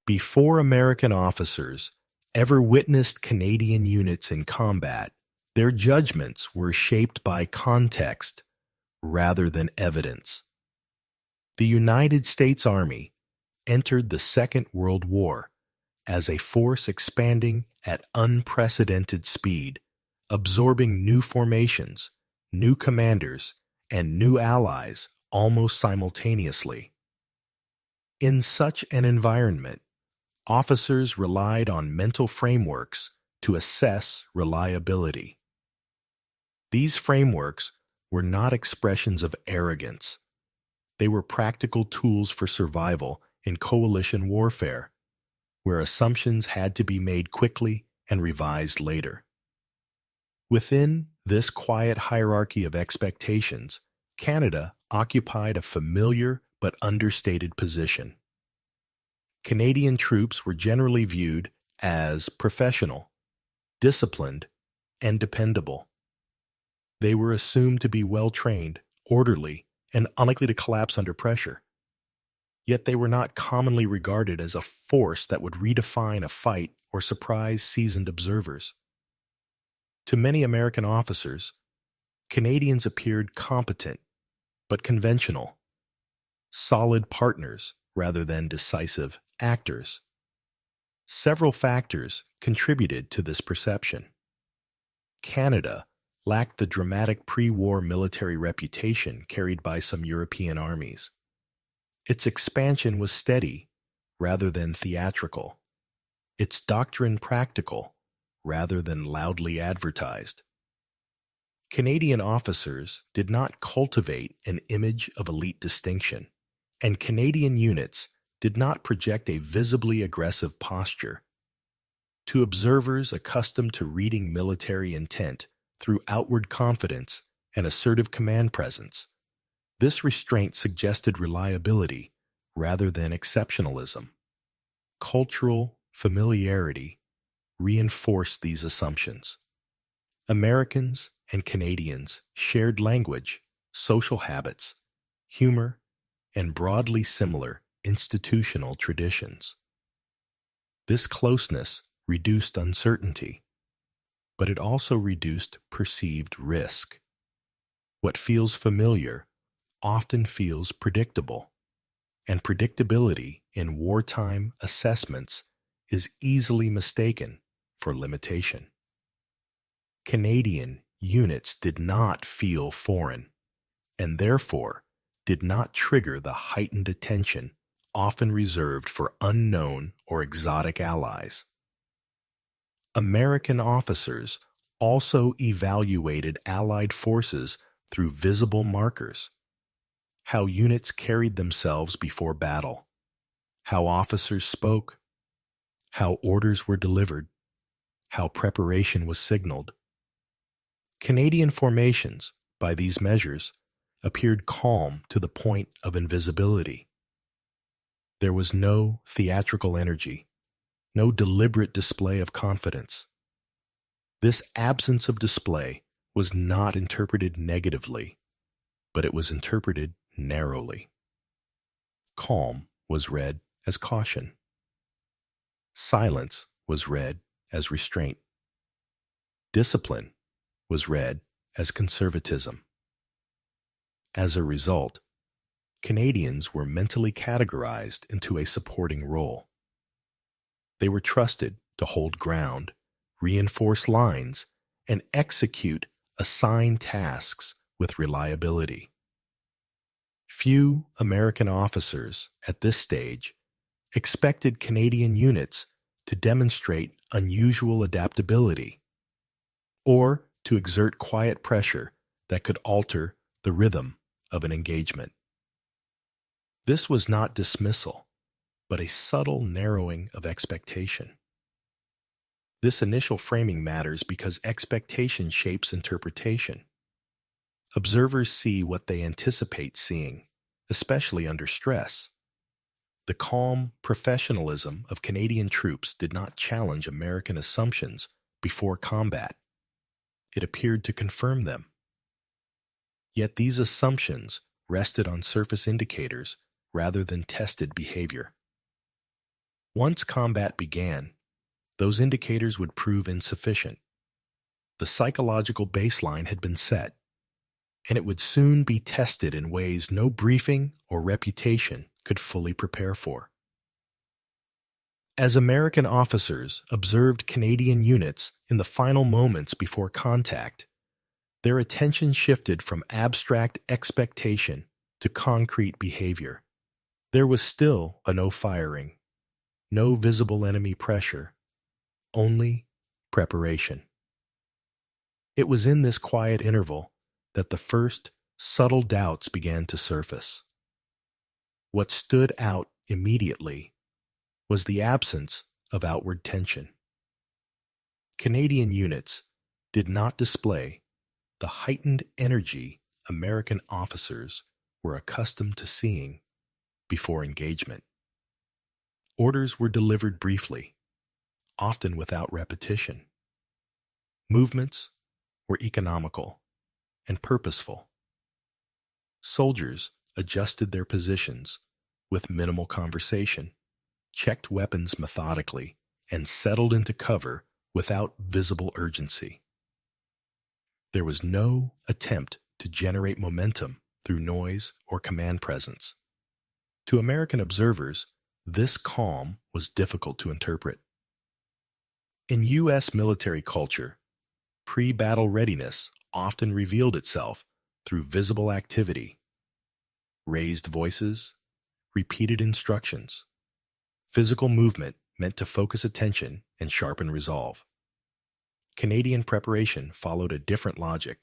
Before American officers ever witnessed Canadian units in combat, their judgments were shaped by context rather than evidence. The United States Army entered the Second World War as a force expanding at unprecedented speed, absorbing new formations, new commanders, and new allies almost simultaneously. In such an environment, officers relied on mental frameworks to assess reliability. These frameworks were not expressions of arrogance. They were practical tools for survival in coalition warfare, where assumptions had to be made quickly and revised later. Within this quiet hierarchy of expectations, Canada occupied a familiar but understated position. Canadian troops were generally viewed as professional, disciplined, and dependable. They were assumed to be well-trained, orderly, and unlikely to collapse under pressure. Yet they were not commonly regarded as a force that would redefine a fight or surprise seasoned observers. To many American officers, Canadians appeared competent but conventional, solid partners rather than decisive actors. Several factors contributed to this perception. Canada lacked the dramatic pre-war military reputation carried by some European armies. Its expansion was steady rather than theatrical, its doctrine practical rather than loudly advertised. Canadian officers did not cultivate an image of elite distinction, and Canadian units did not project a visibly aggressive posture. To observers accustomed to reading military intent through outward confidence and assertive command presence, this restraint suggested reliability rather than exceptionalism. Cultural familiarity reinforced these assumptions. Americans and Canadians shared language, social habits, humor, and broadly similar institutional traditions. This closeness reduced uncertainty, but it also reduced perceived risk. What feels familiar often feels predictable, and predictability in wartime assessments is easily mistaken for limitation. Canadian units did not feel foreign, and therefore did not trigger the heightened attention often reserved for unknown or exotic allies. American officers also evaluated Allied forces through visible markers: how units carried themselves before battle, how officers spoke, how orders were delivered, how preparation was signaled. Canadian formations, by these measures, appeared calm to the point of invisibility. There was no theatrical energy, no deliberate display of confidence. This absence of display was not interpreted negatively, but it was interpreted narrowly. Calm was read as caution. Silence was read as restraint. Discipline was read as conservatism. As a result, Canadians were mentally categorized into a supporting role. They were trusted to hold ground, reinforce lines, and execute assigned tasks with reliability. Few American officers at this stage expected Canadian units to demonstrate unusual adaptability or to exert quiet pressure that could alter the rhythm of an engagement. This was not dismissal, but a subtle narrowing of expectation. This initial framing matters because expectation shapes interpretation. Observers see what they anticipate seeing, especially under stress. The calm professionalism of Canadian troops did not challenge American assumptions before combat. It appeared to confirm them. Yet these assumptions rested on surface indicators rather than tested behavior. Once combat began, those indicators would prove insufficient. The psychological baseline had been set, and it would soon be tested in ways no briefing or reputation could fully prepare for. As American officers observed Canadian units in the final moments before contact, their attention shifted from abstract expectation to concrete behavior. There was still a no firing, no visible enemy pressure, only preparation. It was in this quiet interval that the first subtle doubts began to surface. What stood out immediately was the absence of outward tension. Canadian units did not display the heightened energy American officers were accustomed to seeing before engagement. Orders were delivered briefly, often without repetition. Movements were economical and purposeful. Soldiers adjusted their positions with minimal conversation, checked weapons methodically, and settled into cover without visible urgency. There was no attempt to generate momentum through noise or command presence. To American observers, this calm was difficult to interpret. In U.S. military culture, pre-battle readiness often revealed itself through visible activity, raised voices, repeated instructions. Physical movement meant to focus attention and sharpen resolve. Canadian preparation followed a different logic.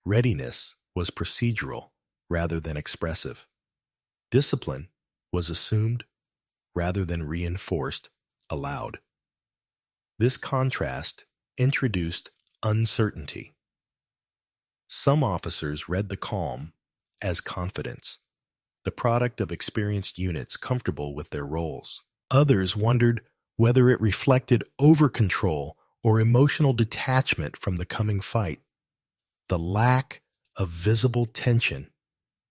Readiness was procedural rather than expressive. Discipline was assumed rather than reinforced aloud. This contrast introduced uncertainty. Some officers read the calm as confidence, the product of experienced units comfortable with their roles. Others wondered whether it reflected over-control or emotional detachment from the coming fight. The lack of visible tension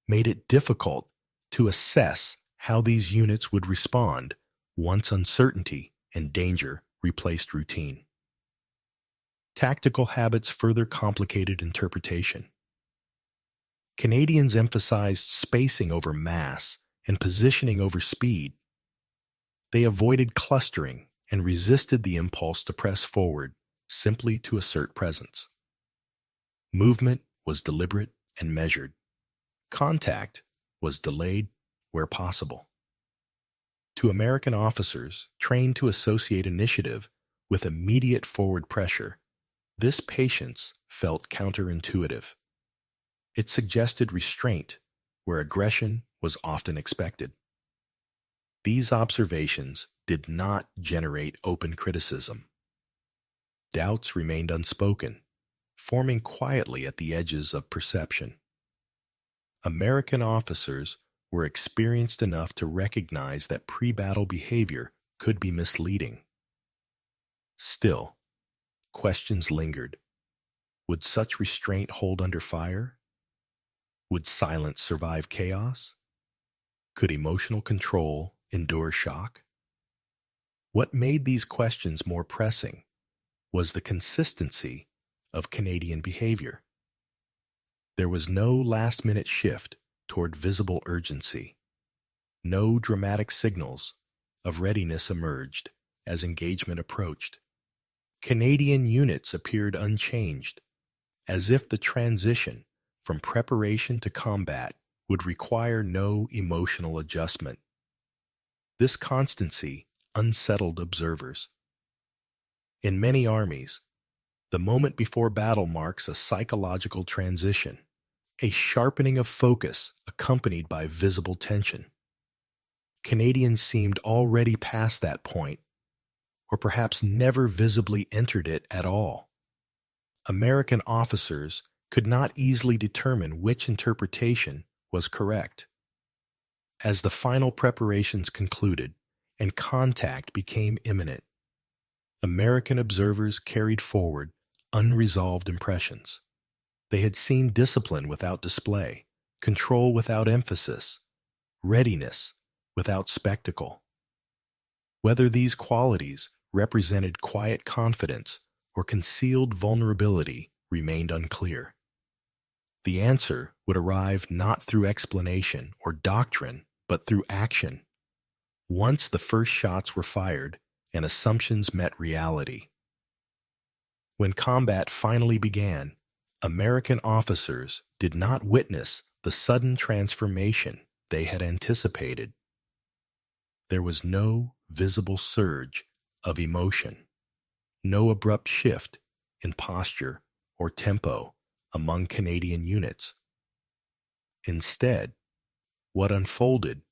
made it difficult to assess how these units would respond once uncertainty and danger replaced routine. Tactical habits further complicated interpretation. Canadians emphasized spacing over mass and positioning over speed. They avoided clustering and resisted the impulse to press forward simply to assert presence. Movement was deliberate and measured. Contact was delayed where possible. To American officers trained to associate initiative with immediate forward pressure, this patience felt counterintuitive. It suggested restraint where aggression was often expected. These observations did not generate open criticism. Doubts remained unspoken, forming quietly at the edges of perception. American officers were experienced enough to recognize that pre-battle behavior could be misleading. Still, questions lingered. Would such restraint hold under fire? Would silence survive chaos? Could emotional control endure shock? What made these questions more pressing was the consistency of Canadian behavior. There was no last-minute shift toward visible urgency. No dramatic signals of readiness emerged as engagement approached. Canadian units appeared unchanged, as if the transition from preparation to combat would require no emotional adjustment. This constancy unsettled observers. In many armies, the moment before battle marks a psychological transition, a sharpening of focus accompanied by visible tension. Canadians seemed already past that point, or perhaps never visibly entered it at all. American officers could not easily determine which interpretation was correct. As the final preparations concluded and contact became imminent, American observers carried forward unresolved impressions. They had seen discipline without display, control without emphasis, readiness without spectacle. Whether these qualities represented quiet confidence or concealed vulnerability remained unclear. The answer would arrive not through explanation or doctrine, but through action. Once the first shots were fired and assumptions met reality. When combat finally began, American officers did not witness the sudden transformation they had anticipated. There was no visible surge of emotion, no abrupt shift in posture or tempo among Canadian units. Instead, what unfolded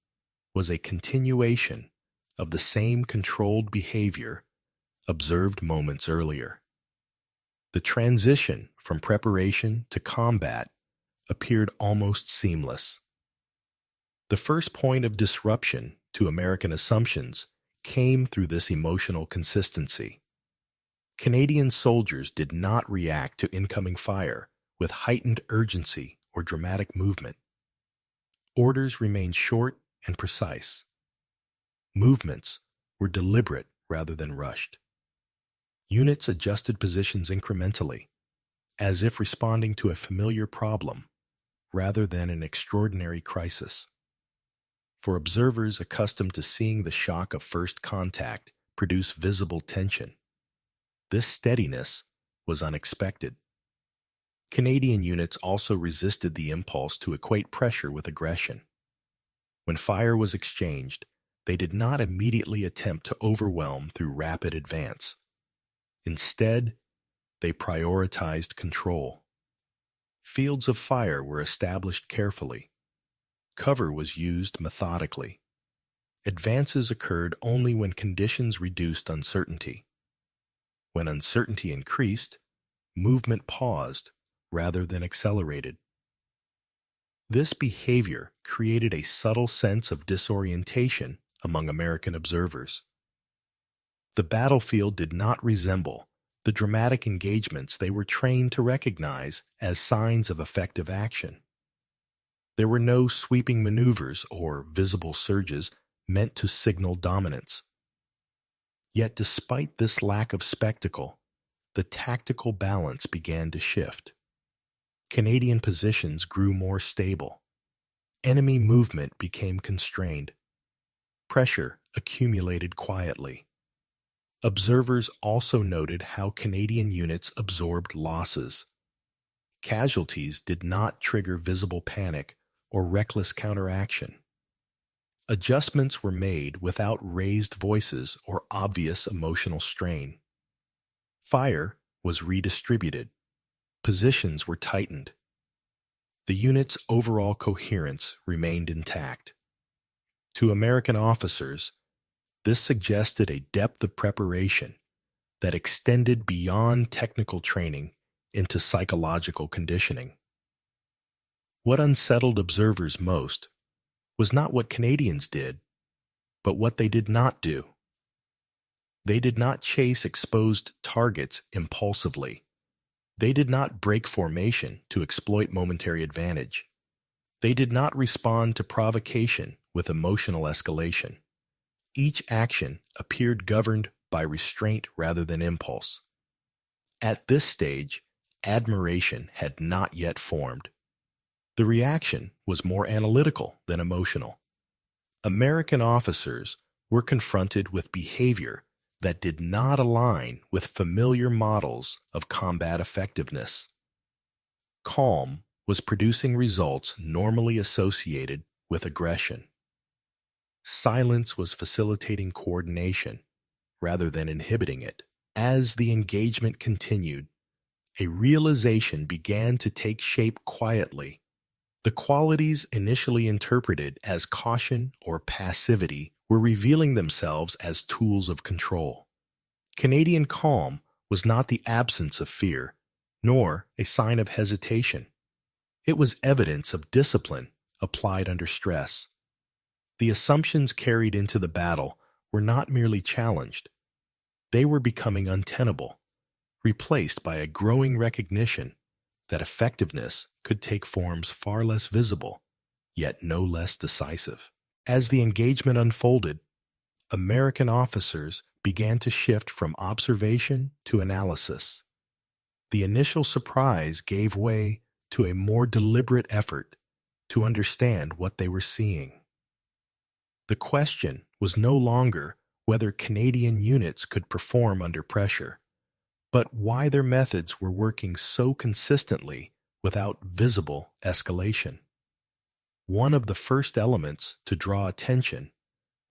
was a continuation of the same controlled behavior observed moments earlier. The transition from preparation to combat appeared almost seamless. The first point of disruption to American assumptions came through this emotional consistency. Canadian soldiers did not react to incoming fire with heightened urgency or dramatic movement. Orders remained short and precise. Movements were deliberate rather than rushed. Units adjusted positions incrementally, as if responding to a familiar problem rather than an extraordinary crisis. For observers accustomed to seeing the shock of first contact produce visible tension, this steadiness was unexpected. Canadian units also resisted the impulse to equate pressure with aggression. When fire was exchanged, they did not immediately attempt to overwhelm through rapid advance. Instead, they prioritized control. Fields of fire were established carefully. Cover was used methodically. Advances occurred only when conditions reduced uncertainty. When uncertainty increased, movement paused rather than accelerated. This behavior created a subtle sense of disorientation among American observers. The battlefield did not resemble the dramatic engagements they were trained to recognize as signs of effective action. There were no sweeping maneuvers or visible surges meant to signal dominance. Yet despite this lack of spectacle, the tactical balance began to shift. Canadian positions grew more stable. Enemy movement became constrained. Pressure accumulated quietly. Observers also noted how Canadian units absorbed losses. Casualties did not trigger visible panic or reckless counteraction. Adjustments were made without raised voices or obvious emotional strain. Fire was redistributed. Positions were tightened. The unit's overall coherence remained intact. To American officers, this suggested a depth of preparation that extended beyond technical training into psychological conditioning. What unsettled observers most was not what Canadians did, but what they did not do. They did not chase exposed targets impulsively. They did not break formation to exploit momentary advantage. They did not respond to provocation with emotional escalation. Each action appeared governed by restraint rather than impulse. At this stage, admiration had not yet formed. The reaction was more analytical than emotional. American officers were confronted with behavior that did not align with familiar models of combat effectiveness. Calm was producing results normally associated with aggression. Silence was facilitating coordination rather than inhibiting it. As the engagement continued, a realization began to take shape quietly. The qualities initially interpreted as caution or passivity were revealing themselves as tools of control. Canadian calm was not the absence of fear, nor a sign of hesitation. It was evidence of discipline applied under stress. The assumptions carried into the battle were not merely challenged. They were becoming untenable, replaced by a growing recognition that effectiveness could take forms far less visible, yet no less decisive. As the engagement unfolded, American officers began to shift from observation to analysis. The initial surprise gave way to a more deliberate effort to understand what they were seeing. The question was no longer whether Canadian units could perform under pressure, but why their methods were working so consistently without visible escalation. One of the first elements to draw attention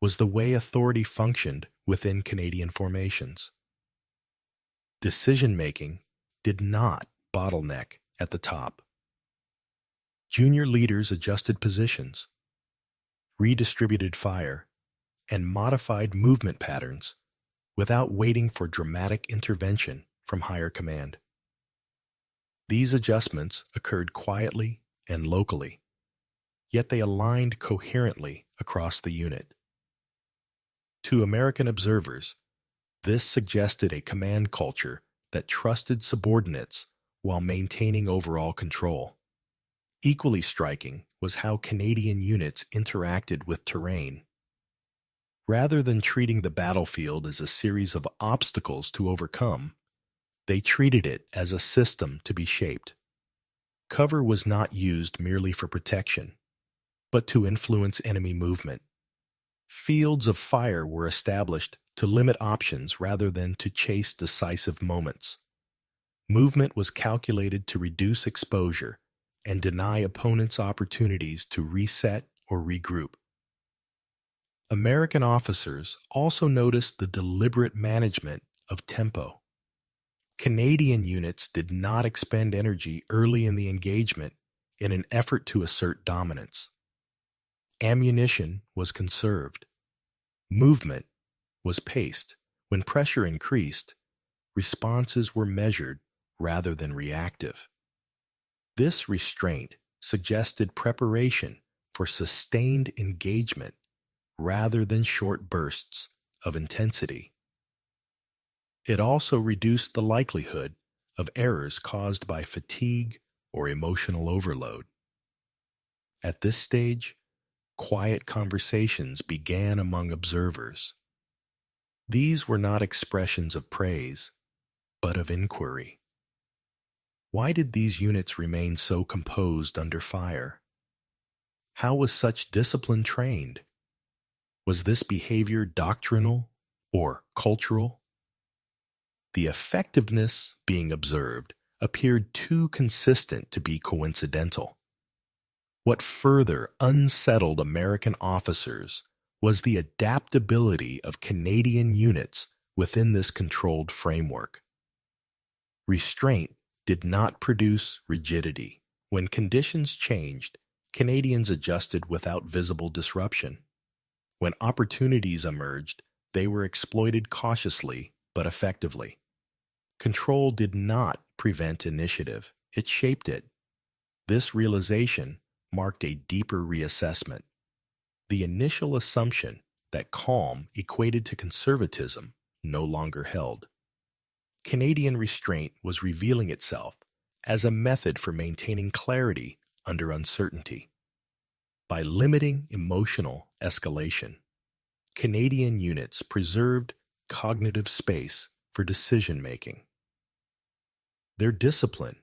was the way authority functioned within Canadian formations. Decision-making did not bottleneck at the top. Junior leaders adjusted positions, redistributed fire, and modified movement patterns without waiting for dramatic intervention from higher command. These adjustments occurred quietly and locally, yet they aligned coherently across the unit. To American observers, this suggested a command culture that trusted subordinates while maintaining overall control. Equally striking was how Canadian units interacted with terrain. Rather than treating the battlefield as a series of obstacles to overcome, they treated it as a system to be shaped. Cover was not used merely for protection, but to influence enemy movement. Fields of fire were established to limit options rather than to chase decisive moments. Movement was calculated to reduce exposure and deny opponents opportunities to reset or regroup. American officers also noticed the deliberate management of tempo. Canadian units did not expend energy early in the engagement in an effort to assert dominance. Ammunition was conserved. Movement was paced. When pressure increased, responses were measured rather than reactive. This restraint suggested preparation for sustained engagement rather than short bursts of intensity. It also reduced the likelihood of errors caused by fatigue or emotional overload. At this stage, quiet conversations began among observers. These were not expressions of praise, but of inquiry. Why did these units remain so composed under fire? How was such discipline trained? Was this behavior doctrinal or cultural? The effectiveness being observed appeared too consistent to be coincidental. What further unsettled American officers was the adaptability of Canadian units within this controlled framework. Restraint did not produce rigidity. When conditions changed, Canadians adjusted without visible disruption. When opportunities emerged, they were exploited cautiously but effectively. Control did not prevent initiative, it shaped it. This realization marked a deeper reassessment. The initial assumption that calm equated to conservatism no longer held. Canadian restraint was revealing itself as a method for maintaining clarity under uncertainty. By limiting emotional escalation, Canadian units preserved cognitive space for decision-making. Their discipline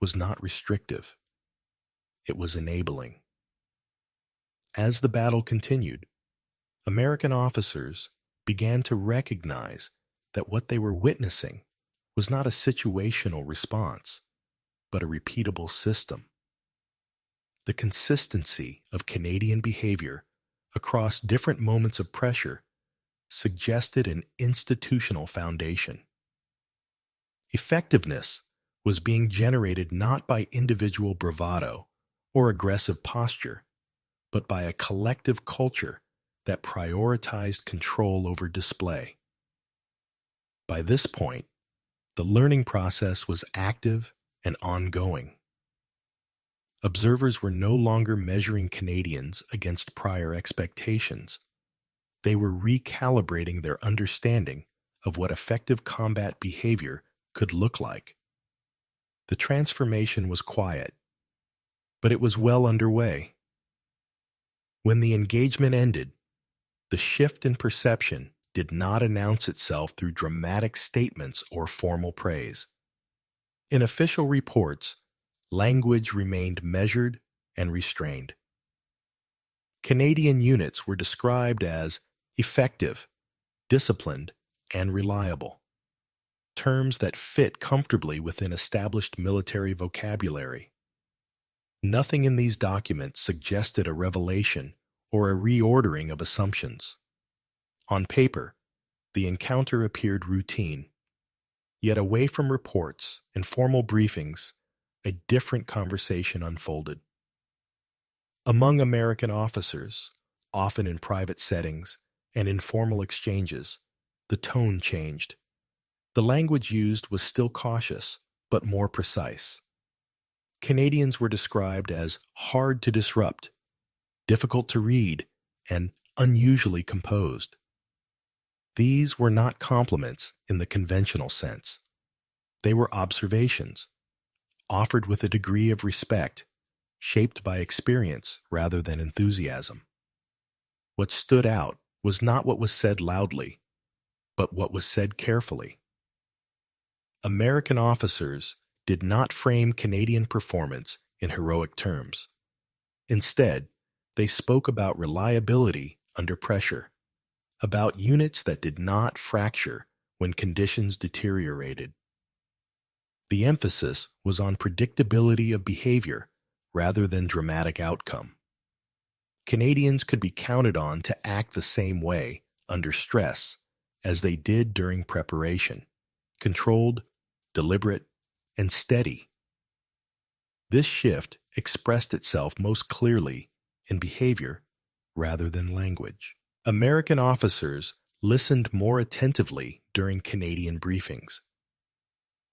was not restrictive. It was enabling. As the battle continued, American officers began to recognize that what they were witnessing was not a situational response, but a repeatable system. The consistency of Canadian behavior across different moments of pressure suggested an institutional foundation. Effectiveness was being generated not by individual bravado or aggressive posture, but by a collective culture that prioritized control over display. By this point, the learning process was active and ongoing. Observers were no longer measuring Canadians against prior expectations. They were recalibrating their understanding of what effective combat behavior could look like. The transformation was quiet, but it was well underway. When the engagement ended, The shift in perception did not announce itself through dramatic statements or formal praise. In official reports, language remained measured and restrained. Canadian units were described as effective, disciplined, and reliable, terms that fit comfortably within established military vocabulary. Nothing in these documents suggested a revelation or a reordering of assumptions. On paper, the encounter appeared routine, yet away from reports and formal briefings, a different conversation unfolded. Among American officers, often in private settings and informal exchanges, the tone changed. The language used was still cautious, but more precise. Canadians were described as hard to disrupt, difficult to read, and unusually composed. These were not compliments in the conventional sense. They were observations, offered with a degree of respect, shaped by experience rather than enthusiasm. What stood out was not what was said loudly, but what was said carefully. American officers did not frame Canadian performance in heroic terms. Instead, they spoke about reliability under pressure, about units that did not fracture when conditions deteriorated. The emphasis was on predictability of behavior rather than dramatic outcome. Canadians could be counted on to act the same way under stress as they did during preparation, controlled, deliberate, and steady. This shift expressed itself most clearly in behavior rather than language. American officers listened more attentively during Canadian briefings.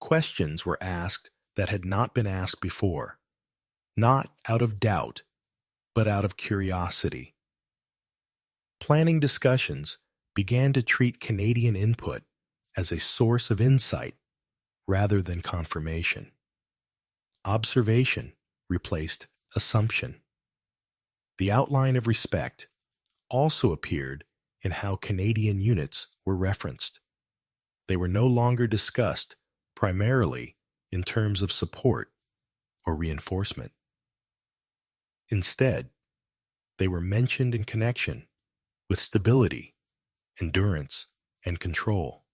Questions were asked that had not been asked before, not out of doubt, but out of curiosity. Planning discussions began to treat Canadian input as a source of insight rather than confirmation. Observation replaced assumption. The outline of respect also appeared in how Canadian units were referenced. They were no longer discussed primarily in terms of support or reinforcement. Instead, they were mentioned in connection with stability, endurance, and control.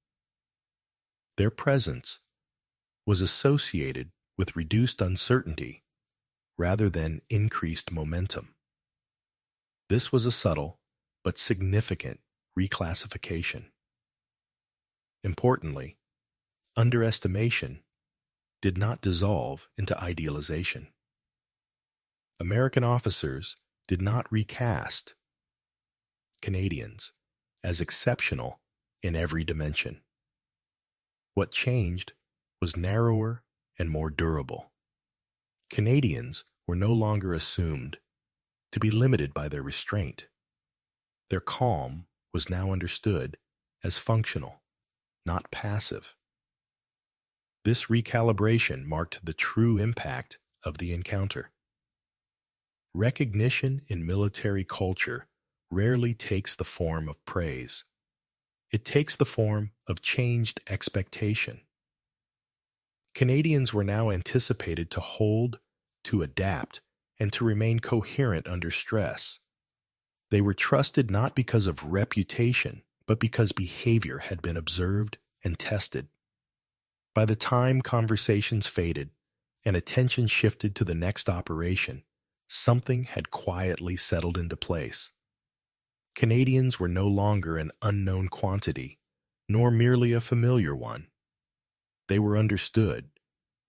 Their presence was associated with reduced uncertainty rather than increased momentum. This was a subtle but significant reclassification. Importantly, underestimation did not dissolve into idealization. American officers did not recast Canadians as exceptional in every dimension. What changed was narrower and more durable. Canadians were no longer assumed to be limited by their restraint. Their calm was now understood as functional, not passive. This recalibration marked the true impact of the encounter. Recognition in military culture rarely takes the form of praise. It takes the form of changed expectation. Canadians were now anticipated to hold, to adapt, and to remain coherent under stress. They were trusted not because of reputation, but because behavior had been observed and tested. By the time conversations faded and attention shifted to the next operation, something had quietly settled into place. Canadians were no longer an unknown quantity, nor merely a familiar one. They were understood,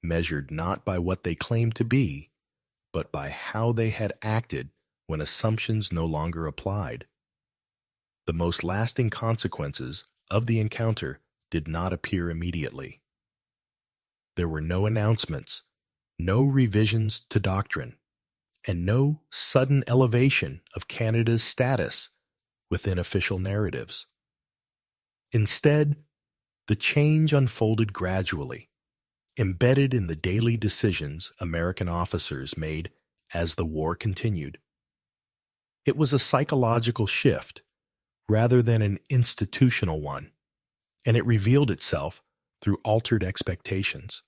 measured not by what they claimed to be, but by how they had acted when assumptions no longer applied. The most lasting consequences of the encounter did not appear immediately. There were no announcements, no revisions to doctrine, and no sudden elevation of Canada's status within official narratives. Instead, the change unfolded gradually, embedded in the daily decisions American officers made as the war continued. It was a psychological shift, rather than an institutional one, and it revealed itself through altered expectations.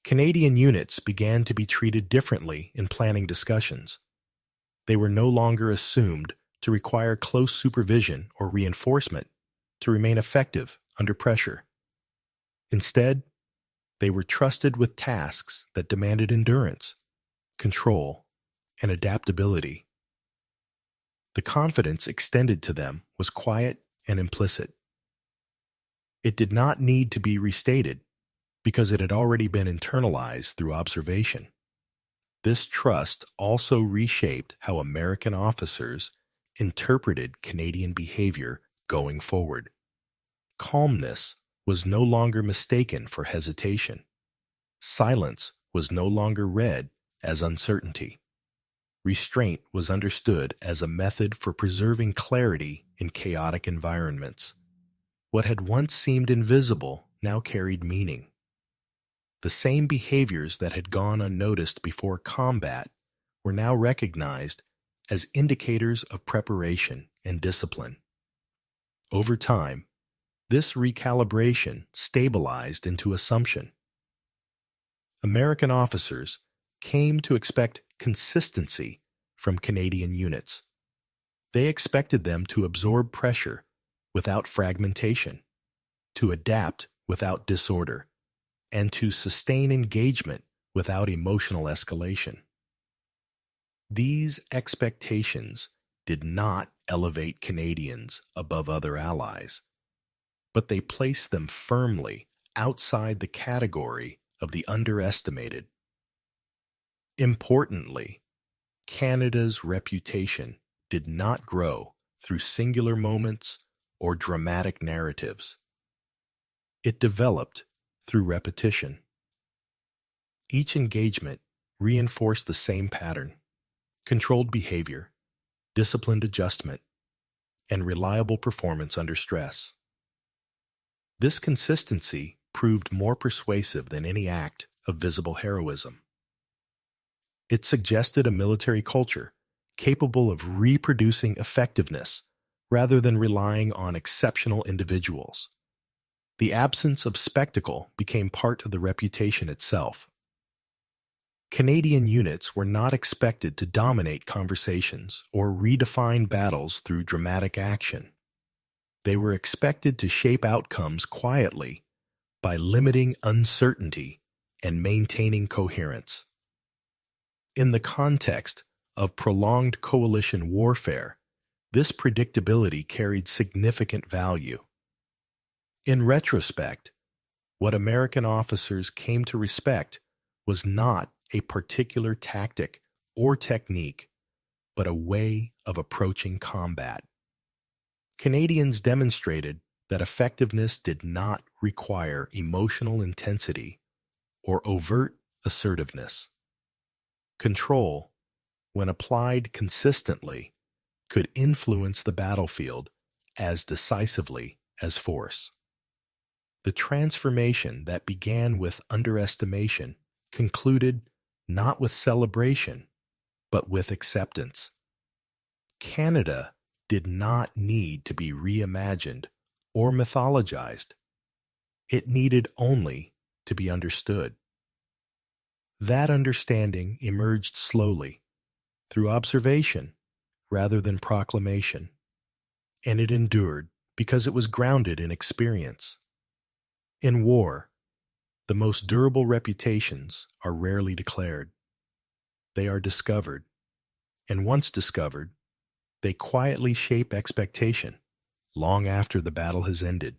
Canadian units began to be treated differently in planning discussions. They were no longer assumed to require close supervision or reinforcement to remain effective under pressure. Instead, they were trusted with tasks that demanded endurance, control, and adaptability. The confidence extended to them was quiet and implicit. It did not need to be restated because it had already been internalized through observation. This trust also reshaped how American officers interpreted Canadian behavior going forward. Calmness was no longer mistaken for hesitation. Silence was no longer read as uncertainty. Restraint was understood as a method for preserving clarity in chaotic environments. What had once seemed invisible now carried meaning. The same behaviors that had gone unnoticed before combat were now recognized as indicators of preparation and discipline. Over time, this recalibration stabilized into assumption. American officers came to expect consistency from Canadian units. They expected them to absorb pressure without fragmentation, to adapt without disorder, and to sustain engagement without emotional escalation. These expectations did not elevate Canadians above other allies, but they placed them firmly outside the category of the underestimated. Importantly, Canada's reputation did not grow through singular moments or dramatic narratives. It developed through repetition. Each engagement reinforced the same pattern: controlled behavior, disciplined adjustment, and reliable performance under stress. This consistency proved more persuasive than any act of visible heroism. It suggested a military culture capable of reproducing effectiveness rather than relying on exceptional individuals. The absence of spectacle became part of the reputation itself. Canadian units were not expected to dominate conversations or redefine battles through dramatic action. They were expected to shape outcomes quietly by limiting uncertainty and maintaining coherence. In the context of prolonged coalition warfare, this predictability carried significant value. In retrospect, what American officers came to respect was not a particular tactic or technique, but a way of approaching combat. Canadians demonstrated that effectiveness did not require emotional intensity or overt assertiveness. Control, when applied consistently, could influence the battlefield as decisively as force. The transformation that began with underestimation concluded not with celebration, but with acceptance. Canada did not need to be reimagined or mythologized. It needed only to be understood. That understanding emerged slowly, through observation rather than proclamation, and it endured because it was grounded in experience. In war, the most durable reputations are rarely declared. They are discovered, and once discovered, they quietly shape expectation long after the battle has ended.